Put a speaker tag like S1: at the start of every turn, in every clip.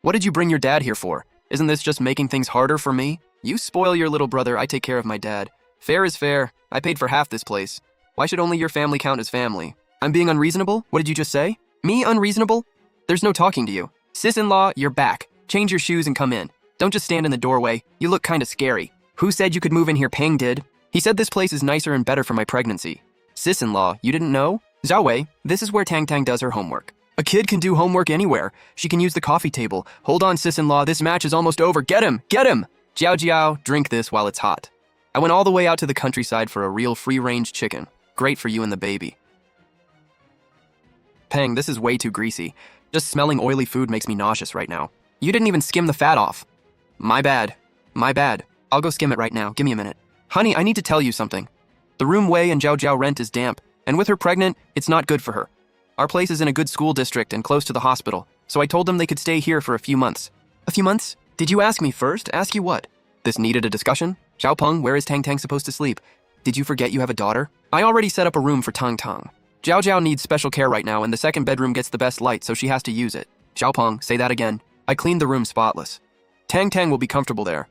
S1: What did you bring your dad here for? Isn't this just making things harder for me? You spoil your little brother, I take care of my dad. Fair is fair. I paid for half this place. Why should only your family count as family? I'm being unreasonable? What did you just say? Me unreasonable? There's no talking to you. Sis-in-law, you're back. Change your shoes and come in. Don't just stand in the doorway. You look kinda scary. Who said you could move in here? Peng did. He said this place is nicer and better for my pregnancy. Sis-in-law, you didn't know? Zhao Wei, this is where Tang Tang does her homework. A kid can do homework anywhere. She can use the coffee table. Hold on, sis-in-law, this match is almost over. Get him! Get him! Jiao Jiao, drink this while it's hot. I went all the way out to the countryside for a real free-range chicken. Great for you and the baby. Peng, this is way too greasy. Just smelling oily food makes me nauseous right now. You didn't even skim the fat off. My bad. My bad. I'll go skim it right now. Give me a minute. Honey, I need to tell you something. The room Wei and Zhao Zhao rent is damp, and with her pregnant, it's not good for her. Our place is in a good school district and close to the hospital, so I told them they could stay here for a few months. A few months? Did you ask me first? Ask you what? This needed a discussion? Xiao Peng, where is Tang Tang supposed to sleep? Did you forget you have a daughter? I already set up a room for Tang Tang. Zhao Zhao needs special care right now, and the second bedroom gets the best light, so she has to use it. Xiao Peng, say that again. I cleaned the room spotless. Tang Tang will be comfortable there.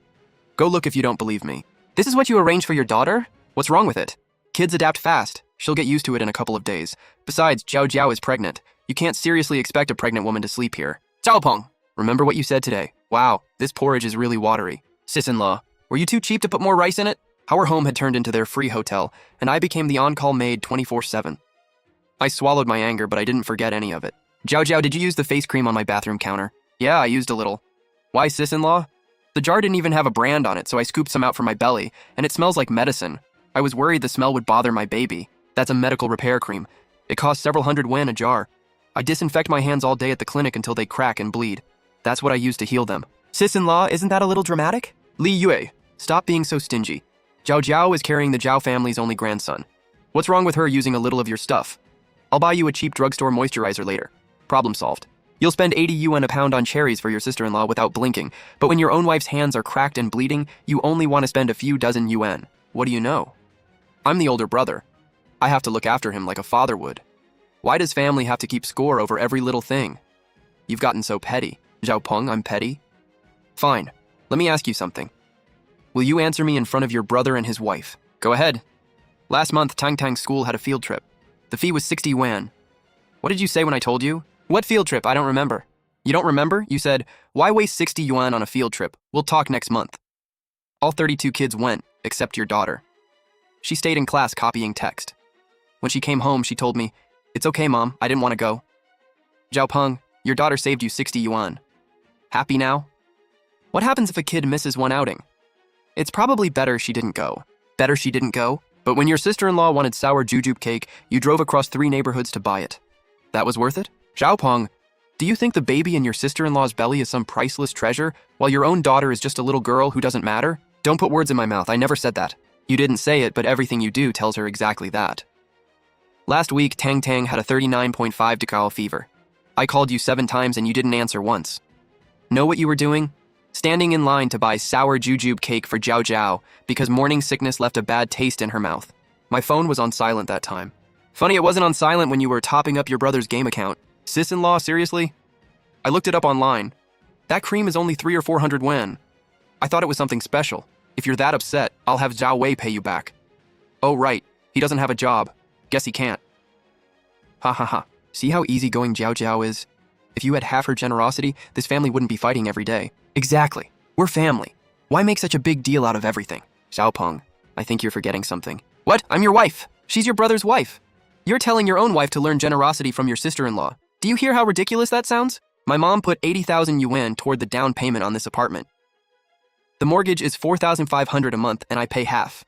S1: Go look if you don't believe me. This is what you arranged for your daughter? What's wrong with it? Kids adapt fast. She'll get used to it in a couple of days. Besides, Zhao Zhao is pregnant. You can't seriously expect a pregnant woman to sleep here. Xiao Peng, remember what you said today. Wow, this porridge is really watery. Sis-in-law, were you too cheap to put more rice in it? Our home had turned into their free hotel, and I became the on-call maid 24/7. I swallowed my anger, but I didn't forget any of it. Zhao Zhao, did you use the face cream on my bathroom counter? Yeah, I used a little. Why, sis-in-law? The jar didn't even have a brand on it, so I scooped some out from my belly, and it smells like medicine. I was worried the smell would bother my baby. That's a medical repair cream. It costs several hundred yuan a jar. I disinfect my hands all day at the clinic until they crack and bleed. That's what I use to heal them. Sis-in-law, isn't that a little dramatic? Li Yue, stop being so stingy. Zhao Zhao is carrying the Zhao family's only grandson. What's wrong with her using a little of your stuff? I'll buy you a cheap drugstore moisturizer later. Problem solved. You'll spend 80 yuan a pound on cherries for your sister-in-law without blinking, but when your own wife's hands are cracked and bleeding, you only want to spend a few dozen yuan. What do you know? I'm the older brother. I have to look after him like a father would. Why does family have to keep score over every little thing? You've gotten so petty. Zhao Peng, I'm petty? Fine. Let me ask you something. Will you answer me in front of your brother and his wife? Go ahead. Last month, Tang Tang's school had a field trip. The fee was 60 yuan. What did you say when I told you? What field trip? I don't remember. You don't remember? You said, why waste 60 yuan on a field trip? We'll talk next month. All 32 kids went, except your daughter. She stayed in class copying text. When she came home, she told me, it's okay, Mom, I didn't want to go. Zhao Peng, your daughter saved you 60 yuan. Happy now? What happens if a kid misses one outing? It's probably better she didn't go. Better she didn't go? But when your sister-in-law wanted sour jujube cake, you drove across 3 neighborhoods to buy it. That was worth it? Zhao Peng, do you think the baby in your sister-in-law's belly is some priceless treasure, while your own daughter is just a little girl who doesn't matter? Don't put words in my mouth, I never said that. You didn't say it, but everything you do tells her exactly that. Last week, Tang Tang had a 39.5 degree fever. I called you 7 times and you didn't answer once. Know what you were doing? Standing in line to buy sour jujube cake for Zhao Zhao because morning sickness left a bad taste in her mouth. My phone was on silent that time. Funny it wasn't on silent when you were topping up your brother's game account. Sis-in-law, seriously? I looked it up online. That cream is only 300 or 400 yuan. I thought it was something special. If you're that upset, I'll have Zhao Wei pay you back. Oh right, he doesn't have a job. Guess he can't. Ha ha ha. See how easygoing Zhao Zhao is? If you had half her generosity, this family wouldn't be fighting every day. Exactly. We're family. Why make such a big deal out of everything? Xiao Peng, I think you're forgetting something. What? I'm your wife. She's your brother's wife. You're telling your own wife to learn generosity from your sister-in-law. Do you hear how ridiculous that sounds? My mom put 80,000 yuan toward the down payment on this apartment. The mortgage is 4,500 a month and I pay half.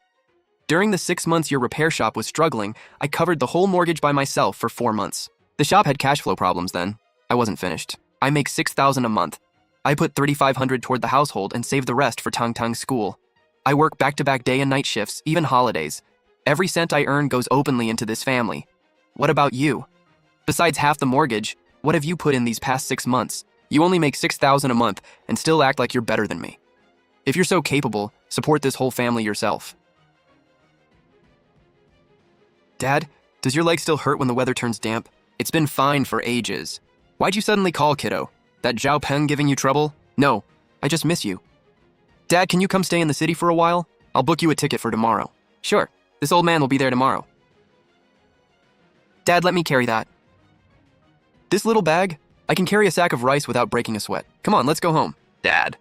S1: During the 6 months your repair shop was struggling, I covered the whole mortgage by myself for 4 months. The shop had cash flow problems then. I wasn't finished. I make 6,000 a month. I put 3,500 toward the household and save the rest for Tang Tang's school. I work back-to-back day and night shifts, even holidays. Every cent I earn goes openly into this family. What about you? Besides half the mortgage, what have you put in these past 6 months? You only make 6,000 a month and still act like you're better than me. If you're so capable, support this whole family yourself. Dad, does your leg still hurt when the weather turns damp? It's been fine for ages. Why'd you suddenly call, kiddo? That Zhao Peng giving you trouble? No, I just miss you. Dad, can you come stay in the city for a while? I'll book you a ticket for tomorrow. Sure, this old man will be there tomorrow. Dad, let me carry that. This little bag? I can carry a sack of rice without breaking a sweat. Come on, let's go home. Dad.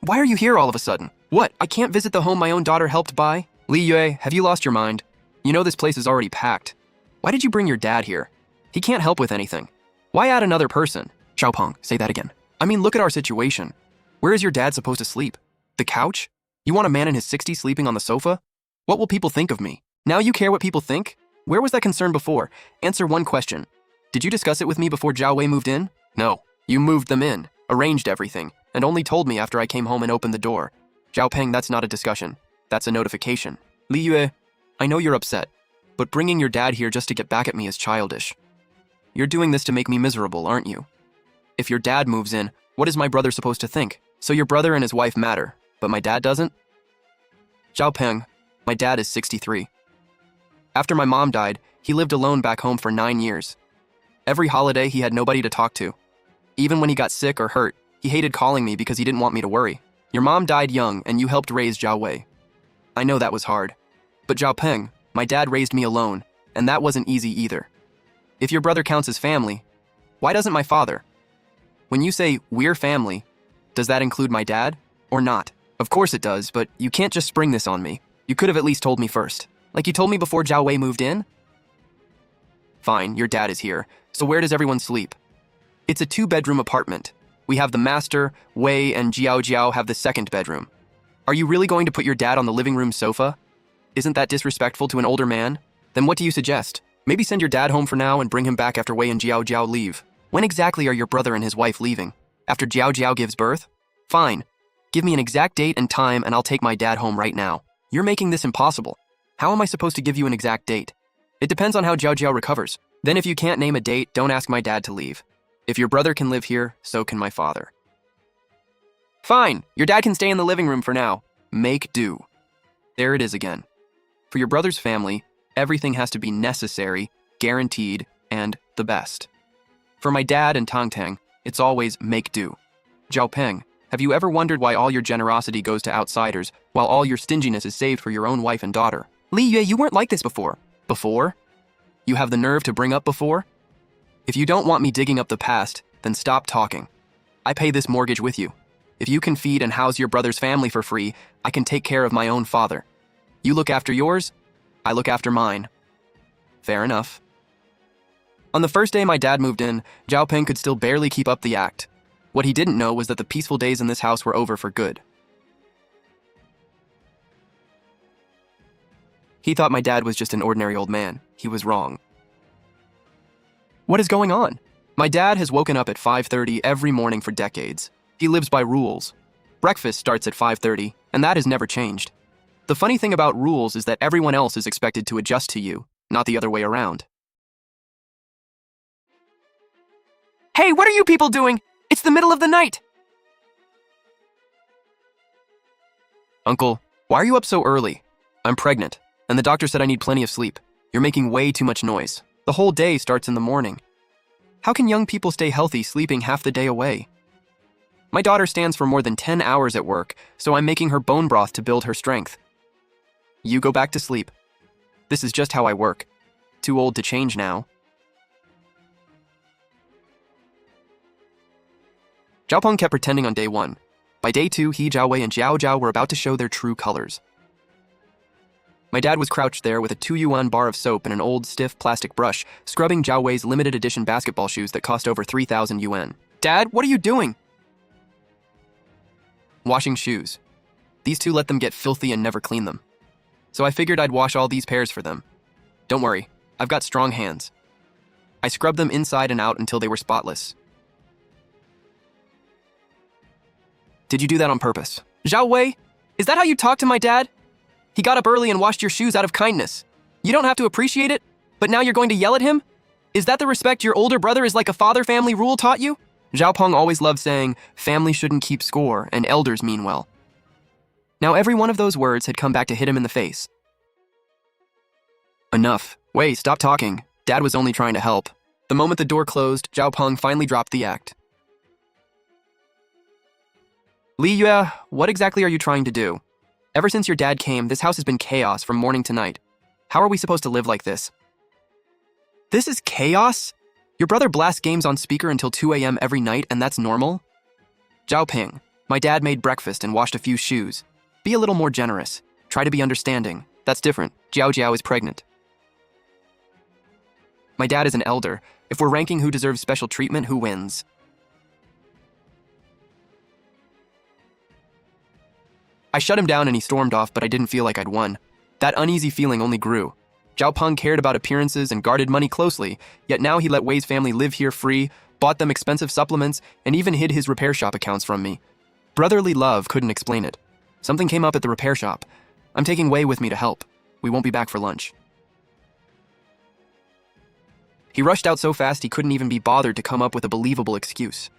S1: Why are you here all of a sudden? What, I can't visit the home my own daughter helped buy? Li Yue, have you lost your mind? You know this place is already packed. Why did you bring your dad here? He can't help with anything. Why add another person? Xiaopeng, say that again. I mean, look at our situation. Where is your dad supposed to sleep? The couch? You want a man in his 60s sleeping on the sofa? What will people think of me? Now you care what people think? Where was that concern before? Answer one question. Did you discuss it with me before Zhao Wei moved in? No. You moved them in, arranged everything, and only told me after I came home and opened the door. Zhao Peng, that's not a discussion. That's a notification. Li Yue, I know you're upset, but bringing your dad here just to get back at me is childish. You're doing this to make me miserable, aren't you? If your dad moves in, what is my brother supposed to think? So your brother and his wife matter, but my dad doesn't? Zhao Peng, my dad is 63. After my mom died, he lived alone back home for 9 years. Every holiday, he had nobody to talk to. Even when he got sick or hurt, he hated calling me because he didn't want me to worry. Your mom died young, and you helped raise Zhao Wei. I know that was hard. But Zhao Peng, my dad raised me alone, and that wasn't easy either. If your brother counts as family, why doesn't my father? When you say, we're family, does that include my dad, or not? Of course it does, but you can't just spring this on me. You could have at least told me first. Like you told me before Zhao Wei moved in? Fine, your dad is here, so where does everyone sleep? It's a 2-bedroom apartment. We have the master, Wei, and Jiao Jiao have the 2nd bedroom. Are you really going to put your dad on the living room sofa? Isn't that disrespectful to an older man? Then what do you suggest? Maybe send your dad home for now and bring him back after Wei and Jiao Jiao leave. When exactly are your brother and his wife leaving? After Jiao Jiao gives birth? Fine. Give me an exact date and time and I'll take my dad home right now. You're making this impossible. How am I supposed to give you an exact date? It depends on how Jiao Jiao recovers. Then if you can't name a date, don't ask my dad to leave. If your brother can live here, so can my father. Fine, your dad can stay in the living room for now. Make do. There it is again. For your brother's family, everything has to be necessary, guaranteed, and the best. For my dad and Tang Tang, it's always make do. Zhao Peng, have you ever wondered why all your generosity goes to outsiders, while all your stinginess is saved for your own wife and daughter? Li Yue, you weren't like this before. Before? You have the nerve to bring up before? If you don't want me digging up the past, then stop talking. I pay this mortgage with you. If you can feed and house your brother's family for free, I can take care of my own father. You look after yours, I look after mine. Fair enough. On the first day my dad moved in, Zhao Peng could still barely keep up the act. What he didn't know was that the peaceful days in this house were over for good. He thought my dad was just an ordinary old man. He was wrong. What is going on? My dad has woken up at 5:30 every morning for decades. He lives by rules. Breakfast starts at 5:30, and that has never changed. The funny thing about rules is that everyone else is expected to adjust to you, not the other way around. Hey, what are you people doing? It's the middle of the night! Uncle, why are you up so early? I'm pregnant, and the doctor said I need plenty of sleep. You're making way too much noise. The whole day starts in the morning. How can young people stay healthy sleeping half the day away? My daughter stands for more than 10 hours at work, so I'm making her bone broth to build her strength. You go back to sleep. This is just how I work. Too old to change now. Zhao Peng kept pretending on day 1. By day 2, he, Zhao Wei, and Jiao Jiao were about to show their true colors. My dad was crouched there with a 2 yuan bar of soap and an old, stiff plastic brush, scrubbing Zhao Wei's limited edition basketball shoes that cost over 3,000 yuan. Dad, what are you doing? Washing shoes. These two let them get filthy and never clean them. So I figured I'd wash all these pairs for them. Don't worry, I've got strong hands. I scrubbed them inside and out until they were spotless. Did you do that on purpose? Zhao Wei, is that how you talk to my dad? He got up early and washed your shoes out of kindness. You don't have to appreciate it, but now you're going to yell at him? Is that the respect your older brother is like a father family rule taught you? Zhao Peng always loved saying, family shouldn't keep score and elders mean well. Now every one of those words had come back to hit him in the face. Enough. Wei, stop talking. Dad was only trying to help. The moment the door closed, Zhao Peng finally dropped the act. Li Yue, what exactly are you trying to do? Ever since your dad came, this house has been chaos from morning to night. How are we supposed to live like this? This is chaos? Your brother blasts games on speaker until 2 a.m. every night, and that's normal? Zhao Ping, my dad made breakfast and washed a few shoes. Be a little more generous. Try to be understanding. That's different. Jiao Jiao is pregnant. My dad is an elder. If we're ranking who deserves special treatment, who wins? I shut him down and he stormed off, but I didn't feel like I'd won. That uneasy feeling only grew. Zhao Peng cared about appearances and guarded money closely, yet now he let Wei's family live here free, bought them expensive supplements, and even hid his repair shop accounts from me. Brotherly love couldn't explain it. Something came up at the repair shop. I'm taking Wei with me to help. We won't be back for lunch. He rushed out so fast he couldn't even be bothered to come up with a believable excuse.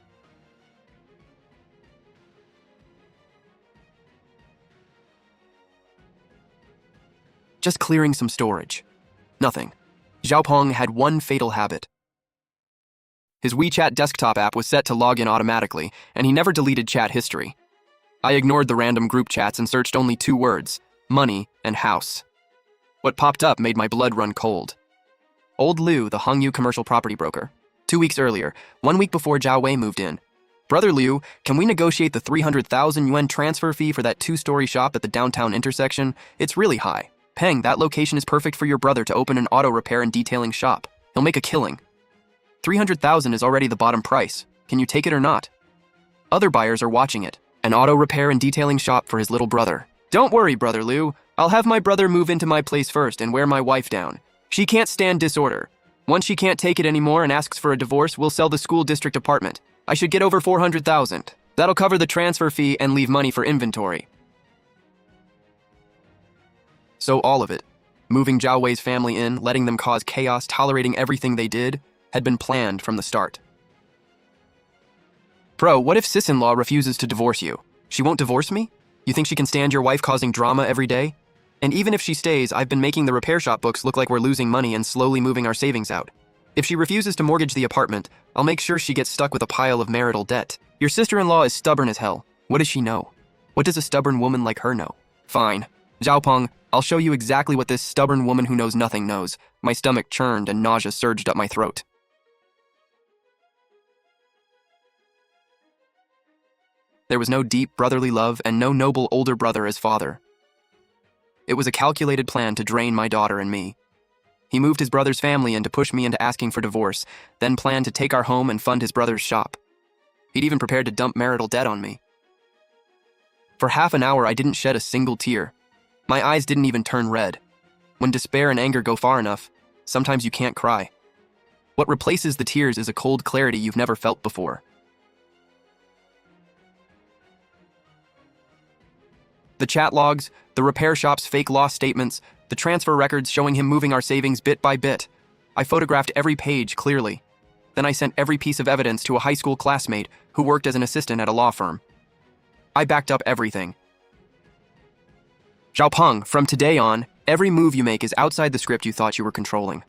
S1: Just clearing some storage. Nothing. Zhao Peng had one fatal habit. His WeChat desktop app was set to log in automatically, and he never deleted chat history. I ignored the random group chats and searched only 2 words, money and house. What popped up made my blood run cold. Old Liu, the Hongyu commercial property broker. 2 weeks earlier, 1 week before Zhao Wei moved in. Brother Liu, can we negotiate the 300,000 yuan transfer fee for that 2-story shop at the downtown intersection? It's really high. Peng, that location is perfect for your brother to open an auto repair and detailing shop. He'll make a killing. 300,000 is already the bottom price. Can you take it or not? Other buyers are watching it. An auto repair and detailing shop for his little brother. Don't worry, Brother Liu. I'll have my brother move into my place first and wear my wife down. She can't stand disorder. Once she can't take it anymore and asks for a divorce, we'll sell the school district apartment. I should get over 400,000. That'll cover the transfer fee and leave money for inventory. So all of it, moving Zhao Wei's family in, letting them cause chaos, tolerating everything they did, had been planned from the start. Bro, what if sis-in-law refuses to divorce you? She won't divorce me? You think she can stand your wife causing drama every day? And even if she stays, I've been making the repair shop books look like we're losing money and slowly moving our savings out. If she refuses to mortgage the apartment, I'll make sure she gets stuck with a pile of marital debt. Your sister-in-law is stubborn as hell. What does she know? What does a stubborn woman like her know? Fine. Zhao Peng, I'll show you exactly what this stubborn woman who knows nothing knows. My stomach churned and nausea surged up my throat. There was no deep brotherly love and no noble older brother as father. It was a calculated plan to drain my daughter and me. He moved his brother's family in to push me into asking for divorce, then planned to take our home and fund his brother's shop. He'd even prepared to dump marital debt on me. For half an hour, I didn't shed a single tear. My eyes didn't even turn red. When despair and anger go far enough, sometimes you can't cry. What replaces the tears is a cold clarity you've never felt before. The chat logs, the repair shop's fake loss statements, the transfer records showing him moving our savings bit by bit. I photographed every page clearly. Then I sent every piece of evidence to a high school classmate who worked as an assistant at a law firm. I backed up everything. Zhao Peng, from today on, every move you make is outside the script you thought you were controlling.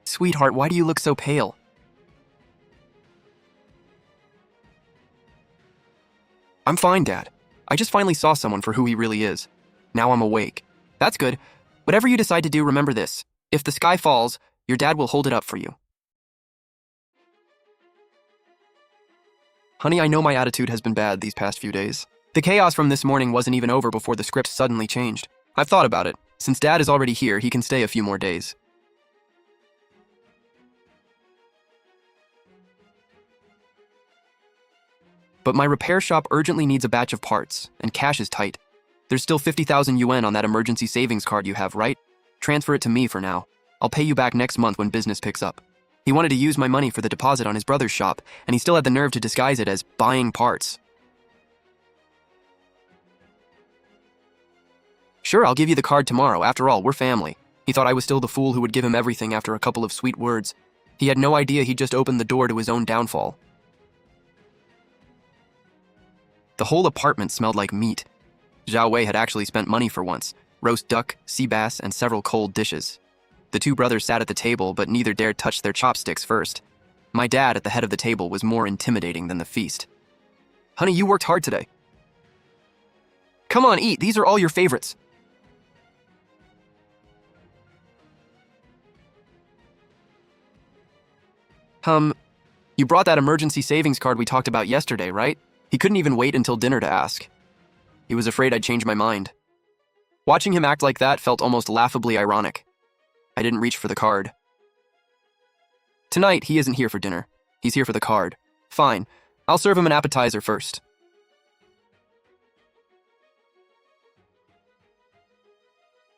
S1: Sweetheart, why do you look so pale? I'm fine, Dad. I just finally saw someone for who he really is. Now I'm awake. That's good. Whatever you decide to do, remember this. If the sky falls, your dad will hold it up for you. Honey, I know my attitude has been bad these past few days. The chaos from this morning wasn't even over before the script suddenly changed. I've thought about it. Since Dad is already here, he can stay a few more days. But my repair shop urgently needs a batch of parts, and cash is tight. There's still 50,000 yuan on that emergency savings card you have, right? Transfer it to me for now. I'll pay you back next month when business picks up. He wanted to use my money for the deposit on his brother's shop, and he still had the nerve to disguise it as buying parts. Sure, I'll give you the card tomorrow. After all, we're family. He thought I was still the fool who would give him everything after a couple of sweet words. He had no idea he'd just opened the door to his own downfall. The whole apartment smelled like meat. Zhao Wei had actually spent money for once. Roast duck, sea bass, and several cold dishes. The two brothers sat at the table, but neither dared touch their chopsticks first. My dad at the head of the table was more intimidating than the feast. Honey, you worked hard today. Come on, eat. These are all your favorites. You brought that emergency savings card we talked about yesterday, right? He couldn't even wait until dinner to ask. He was afraid I'd change my mind. Watching him act like that felt almost laughably ironic. I didn't reach for the card. Tonight, he isn't here for dinner. He's here for the card. Fine, I'll serve him an appetizer first.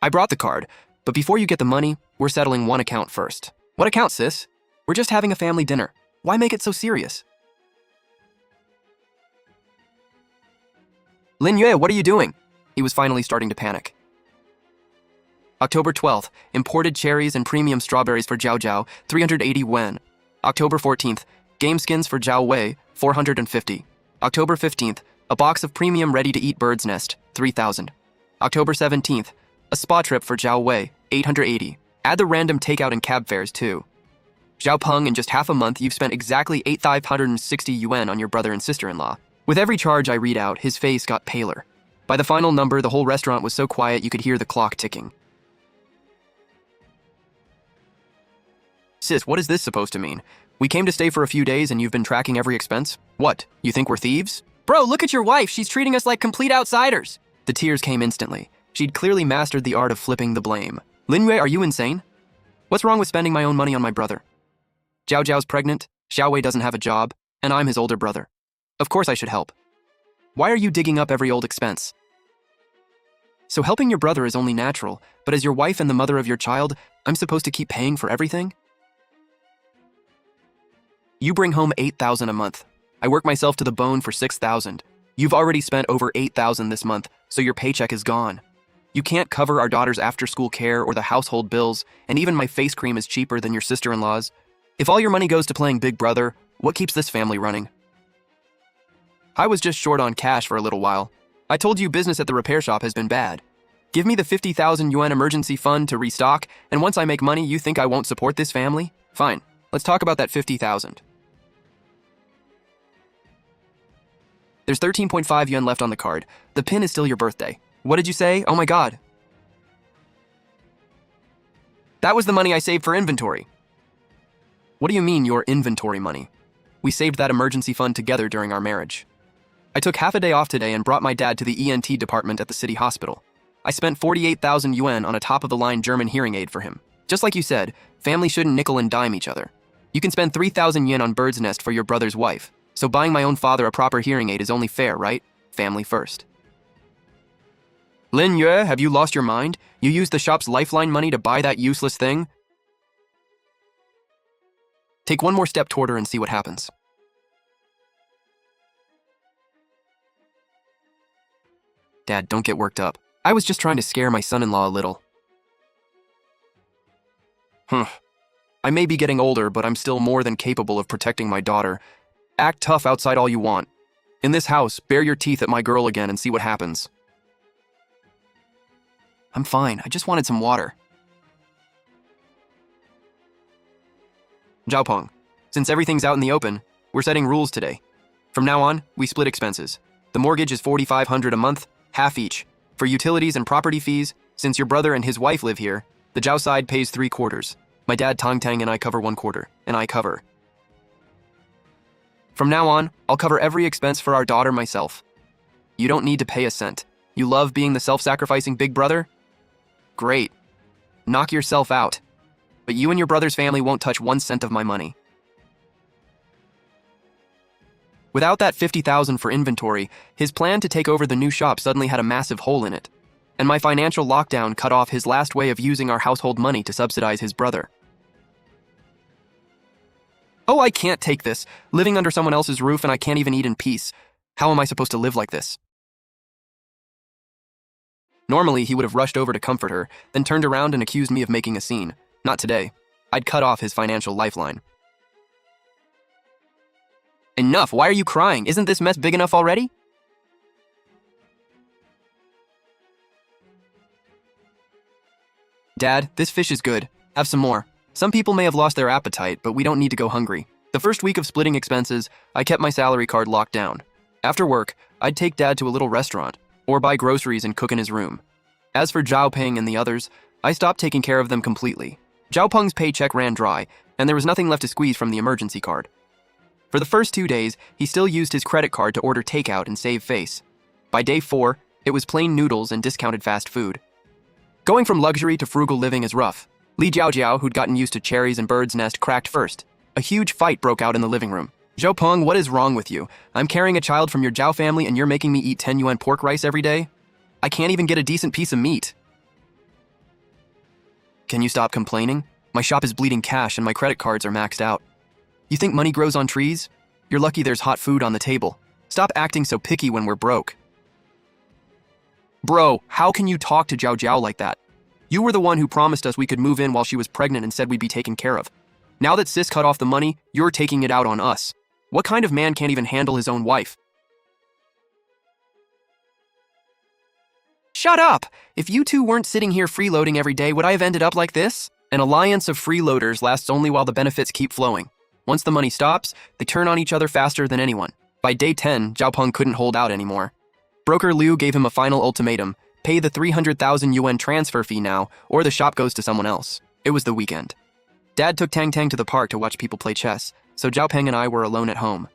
S1: I brought the card, but before you get the money, we're settling one account first. What account, sis? We're just having a family dinner. Why make it so serious? Lin Yue, what are you doing? He was finally starting to panic. October 12th, imported cherries and premium strawberries for Jiao Jiao, 380 yuan. October 14th, game skins for Jiao Wei, 450. October 15th, a box of premium ready-to-eat bird's nest, 3,000. October 17th, a spa trip for Jiao Wei, 880. Add the random takeout and cab fares too. Zhao Peng, in just half a month, you've spent exactly 8,560 yuan on your brother and sister-in-law. With every charge I read out, his face got paler. By the final number, the whole restaurant was so quiet you could hear the clock ticking. Sis, what is this supposed to mean? We came to stay for a few days and you've been tracking every expense? What, you think we're thieves? Bro, look at your wife. She's treating us like complete outsiders. The tears came instantly. She'd clearly mastered the art of flipping the blame. Lin Yue, are you insane? What's wrong with spending my own money on my brother? Jiao Jiao's pregnant, Xiao Wei doesn't have a job, and I'm his older brother. Of course I should help. Why are you digging up every old expense? So helping your brother is only natural, but as your wife and the mother of your child, I'm supposed to keep paying for everything? You bring home 8,000 a month. I work myself to the bone for 6,000. You've already spent over 8,000 this month, so your paycheck is gone. You can't cover our daughter's after-school care or the household bills, and even my face cream is cheaper than your sister-in-law's. If all your money goes to playing Big Brother, what keeps this family running? I was just short on cash for a little while. I told you business at the repair shop has been bad. Give me the 50,000 yuan emergency fund to restock, and once I make money, you think I won't support this family? Fine, let's talk about that 50,000. There's 13.5 yuan left on the card. The pin is still your birthday. What did you say? Oh my god. That was the money I saved for inventory. What do you mean, your inventory money? We saved that emergency fund together during our marriage. I took half a day off today and brought my dad to the ENT department at the city hospital. I spent 48,000 yuan on a top-of-the-line German hearing aid for him. Just like you said, family shouldn't nickel and dime each other. You can spend 3,000 yen on bird's nest for your brother's wife, so buying my own father a proper hearing aid is only fair, right? Family first. Lin Yue, have you lost your mind? You used the shop's lifeline money to buy that useless thing? Take one more step toward her and see what happens. Dad, don't get worked up. I was just trying to scare my son-in-law a little. I may be getting older, but I'm still more than capable of protecting my daughter. Act tough outside all you want. In this house, bare your teeth at my girl again and see what happens. I'm fine. I just wanted some water. Zhao Peng, since everything's out in the open, we're setting rules today. From now on, we split expenses. The mortgage is 4,500 a month, half each. For utilities and property fees, since your brother and his wife live here, the Zhao side pays 3/4. My dad Tong Tang and I cover 1/4, and I cover. From now on, I'll cover every expense for our daughter myself. You don't need to pay a cent. You love being the self-sacrificing big brother? Great. Knock yourself out. But you and your brother's family won't touch 1 cent of my money. Without that 50,000 for inventory, his plan to take over the new shop suddenly had a massive hole in it. And my financial lockdown cut off his last way of using our household money to subsidize his brother. Oh, I can't take this. Living under someone else's roof and I can't even eat in peace. How am I supposed to live like this? Normally, he would have rushed over to comfort her, then turned around and accused me of making a scene. Not today. I'd cut off his financial lifeline. Enough! Why are you crying? Isn't this mess big enough already? Dad, this fish is good. Have some more. Some people may have lost their appetite, but we don't need to go hungry. The first week of splitting expenses, I kept my salary card locked down. After work, I'd take Dad to a little restaurant, or buy groceries and cook in his room. As for Zhao Peng and the others, I stopped taking care of them completely. Zhao Peng's paycheck ran dry, and there was nothing left to squeeze from the emergency card. For the first 2 days, he still used his credit card to order takeout and save face. By day 4, it was plain noodles and discounted fast food. Going from luxury to frugal living is rough. Li Jiaojiao, who'd gotten used to cherries and bird's nest, cracked first. A huge fight broke out in the living room. Zhao Peng, what is wrong with you? I'm carrying a child from your Zhao family and you're making me eat 10 yuan pork rice every day? I can't even get a decent piece of meat. Can you stop complaining? My shop is bleeding cash and my credit cards are maxed out. You think money grows on trees? You're lucky there's hot food on the table. Stop acting so picky when we're broke. Bro, how can you talk to Zhao Jiao like that? You were the one who promised us we could move in while she was pregnant and said we'd be taken care of. Now that Sis cut off the money, you're taking it out on us. What kind of man can't even handle his own wife? Shut up! If you two weren't sitting here freeloading every day, would I have ended up like this? An alliance of freeloaders lasts only while the benefits keep flowing. Once the money stops, they turn on each other faster than anyone. By day 10, Zhao Peng couldn't hold out anymore. Broker Liu gave him a final ultimatum: pay the 300,000 yuan transfer fee now, or the shop goes to someone else. It was the weekend. Dad took Tang Tang to the park to watch people play chess, so Zhao Peng and I were alone at home.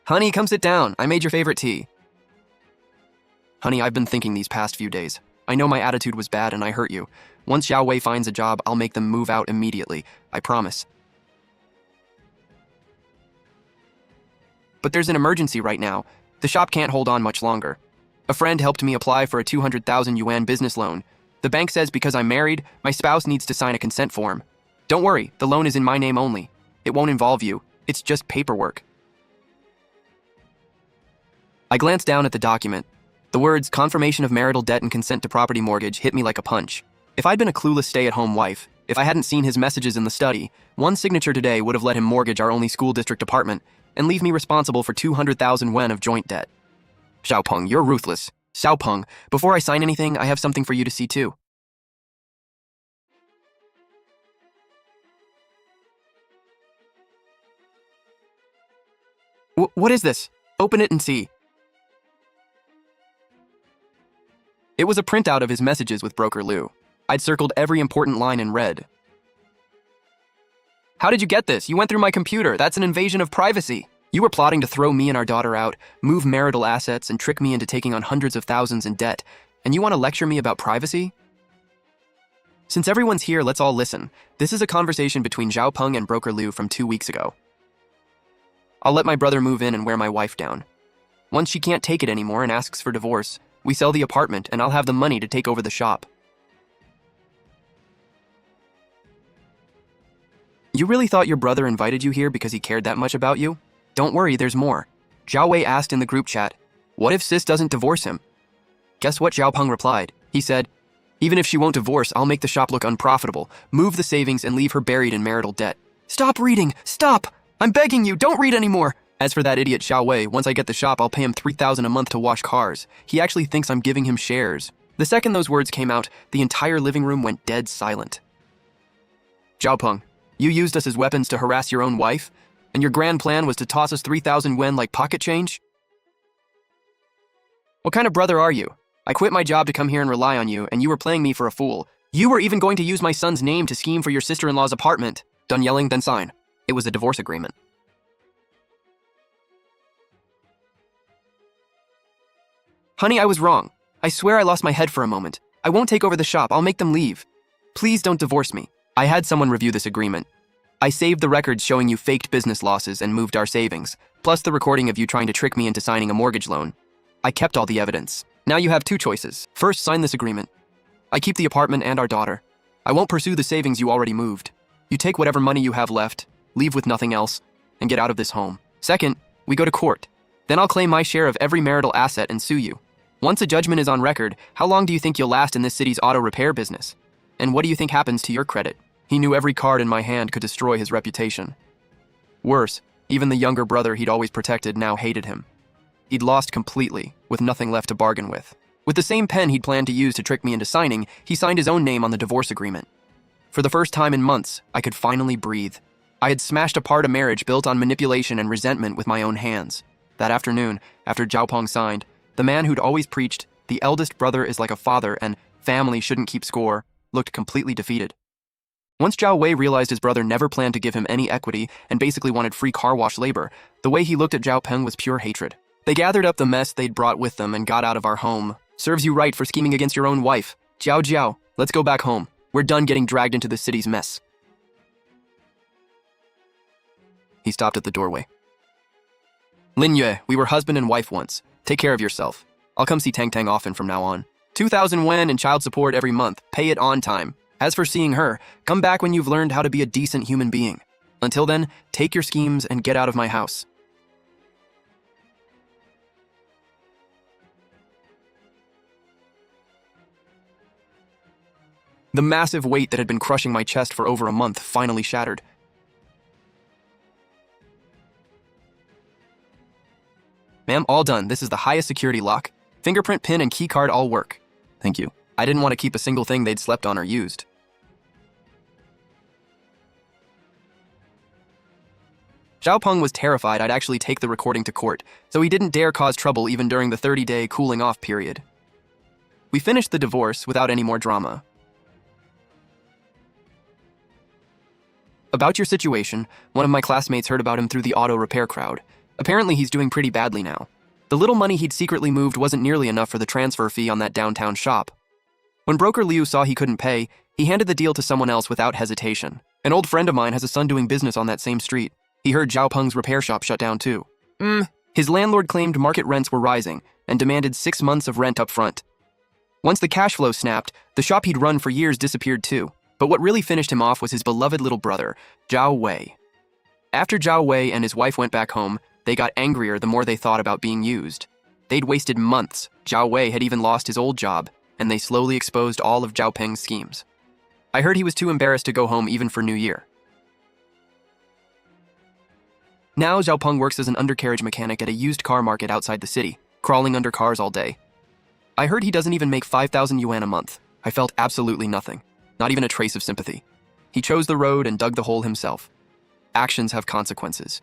S1: Honey, come sit down. I made your favorite tea. Honey, I've been thinking these past few days. I know my attitude was bad and I hurt you. Once Xiao Wei finds a job, I'll make them move out immediately. I promise. But there's an emergency right now. The shop can't hold on much longer. A friend helped me apply for a 200,000 yuan business loan. The bank says because I'm married, my spouse needs to sign a consent form. Don't worry, the loan is in my name only. It won't involve you. It's just paperwork. I glanced down at the document. The words confirmation of marital debt and consent to property mortgage hit me like a punch. If I'd been a clueless stay-at-home wife, if I hadn't seen his messages in the study, one signature today would have let him mortgage our only school district apartment and leave me responsible for 200,000 yuan of joint debt. Xiao Peng, you're ruthless. Xiao Peng, before I sign anything, I have something for you to see too. What is this? Open it and see. It was a printout of his messages with Broker Liu. I'd circled every important line in red. How did you get this? You went through my computer. That's an invasion of privacy. You were plotting to throw me and our daughter out, move marital assets, and trick me into taking on hundreds of thousands in debt. And you want to lecture me about privacy? Since everyone's here, let's all listen. This is a conversation between Zhao Peng and Broker Liu from 2 weeks ago. I'll let my brother move in and wear my wife down. Once she can't take it anymore and asks for divorce, we sell the apartment and I'll have the money to take over the shop. You really thought your brother invited you here because he cared that much about you? Don't worry, there's more. Zhao Wei asked in the group chat, what if Sis doesn't divorce him? Guess what Zhao Peng replied? He said, even if she won't divorce, I'll make the shop look unprofitable, move the savings and leave her buried in marital debt. Stop reading! Stop! I'm begging you, don't read anymore! As for that idiot Xiao Wei, once I get the shop, I'll pay him 3,000 a month to wash cars. He actually thinks I'm giving him shares. The second those words came out, the entire living room went dead silent. Zhao Peng, you used us as weapons to harass your own wife? And your grand plan was to toss us 3,000 yuan like pocket change? What kind of brother are you? I quit my job to come here and rely on you, and you were playing me for a fool. You were even going to use my son's name to scheme for your sister-in-law's apartment. Done yelling, then sign. It was a divorce agreement. Honey, I was wrong. I swear I lost my head for a moment. I won't take over the shop. I'll make them leave. Please don't divorce me. I had someone review this agreement. I saved the records showing you faked business losses and moved our savings, plus the recording of you trying to trick me into signing a mortgage loan. I kept all the evidence. Now you have 2 choices. First, sign this agreement. I keep the apartment and our daughter. I won't pursue the savings you already moved. You take whatever money you have left, leave with nothing else, and get out of this home. Second, we go to court. Then I'll claim my share of every marital asset and sue you. Once a judgment is on record, how long do you think you'll last in this city's auto repair business? And what do you think happens to your credit? He knew every card in my hand could destroy his reputation. Worse, even the younger brother he'd always protected now hated him. He'd lost completely, with nothing left to bargain with. With the same pen he'd planned to use to trick me into signing, he signed his own name on the divorce agreement. For the first time in months, I could finally breathe. I had smashed apart a marriage built on manipulation and resentment with my own hands. That afternoon, after Zhao Peng signed, the man who'd always preached, the eldest brother is like a father and family shouldn't keep score, looked completely defeated. Once Zhao Wei realized his brother never planned to give him any equity and basically wanted free car wash labor, the way he looked at Zhao Peng was pure hatred. They gathered up the mess they'd brought with them and got out of our home. Serves you right for scheming against your own wife. Jiao, let's go back home. We're done getting dragged into the city's mess. He stopped at the doorway. Lin Yue, we were husband and wife once. Take care of yourself. I'll come see Tang Tang often from now on. 2,000 yuan in child support every month. Pay it on time. As for seeing her, come back when you've learned how to be a decent human being. Until then, take your schemes and get out of my house. The massive weight that had been crushing my chest for over a month finally shattered. Ma'am, all done. This is the highest security lock. Fingerprint pin and keycard all work. Thank you. I didn't want to keep a single thing they'd slept on or used. Zhao Peng was terrified I'd actually take the recording to court, so he didn't dare cause trouble even during the 30-day cooling-off period. We finished the divorce without any more drama. About your situation, one of my classmates heard about him through the auto repair crowd. Apparently he's doing pretty badly now. The little money he'd secretly moved wasn't nearly enough for the transfer fee on that downtown shop. When broker Liu saw he couldn't pay, he handed the deal to someone else without hesitation. An old friend of mine has a son doing business on that same street. He heard Zhao Peng's repair shop shut down too. His landlord claimed market rents were rising and demanded 6 months of rent up front. Once the cash flow snapped, the shop he'd run for years disappeared too. But what really finished him off was his beloved little brother, Zhao Wei. After Zhao Wei and his wife went back home, they got angrier the more they thought about being used. They'd wasted months. Zhao Wei had even lost his old job, and they slowly exposed all of Zhao Peng's schemes. I heard he was too embarrassed to go home even for New Year. Now Zhao Peng works as an undercarriage mechanic at a used car market outside the city, crawling under cars all day. I heard he doesn't even make 5,000 yuan a month. I felt absolutely nothing, not even a trace of sympathy. He chose the road and dug the hole himself. Actions have consequences.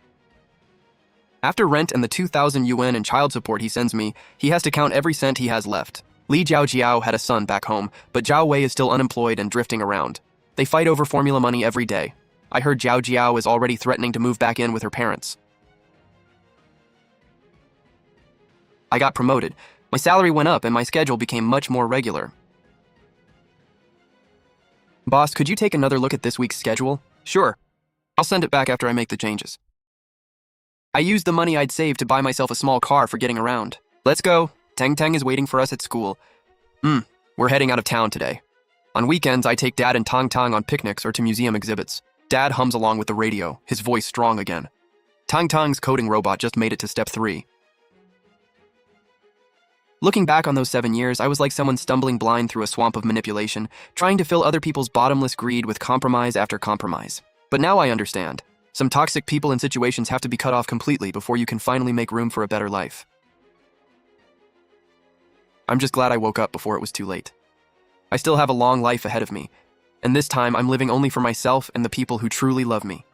S1: After rent and the 2,000 yuan in child support he sends me, he has to count every cent he has left. Li Jiao had a son back home, but Zhao Wei is still unemployed and drifting around. They fight over formula money every day. I heard Jiao is already threatening to move back in with her parents. I got promoted. My salary went up and my schedule became much more regular. Boss, could you take another look at this week's schedule? Sure. I'll send it back after I make the changes. I used the money I'd saved to buy myself a small car for getting around. Let's go. Tang Tang is waiting for us at school. We're heading out of town today. On weekends, I take Dad and Tang Tang on picnics or to museum exhibits. Dad hums along with the radio, his voice strong again. Tang Tang's coding robot just made it to step 3. Looking back on those 7 years, I was like someone stumbling blind through a swamp of manipulation, trying to fill other people's bottomless greed with compromise after compromise. But now I understand. Some toxic people and situations have to be cut off completely before you can finally make room for a better life. I'm just glad I woke up before it was too late. I still have a long life ahead of me, and this time I'm living only for myself and the people who truly love me.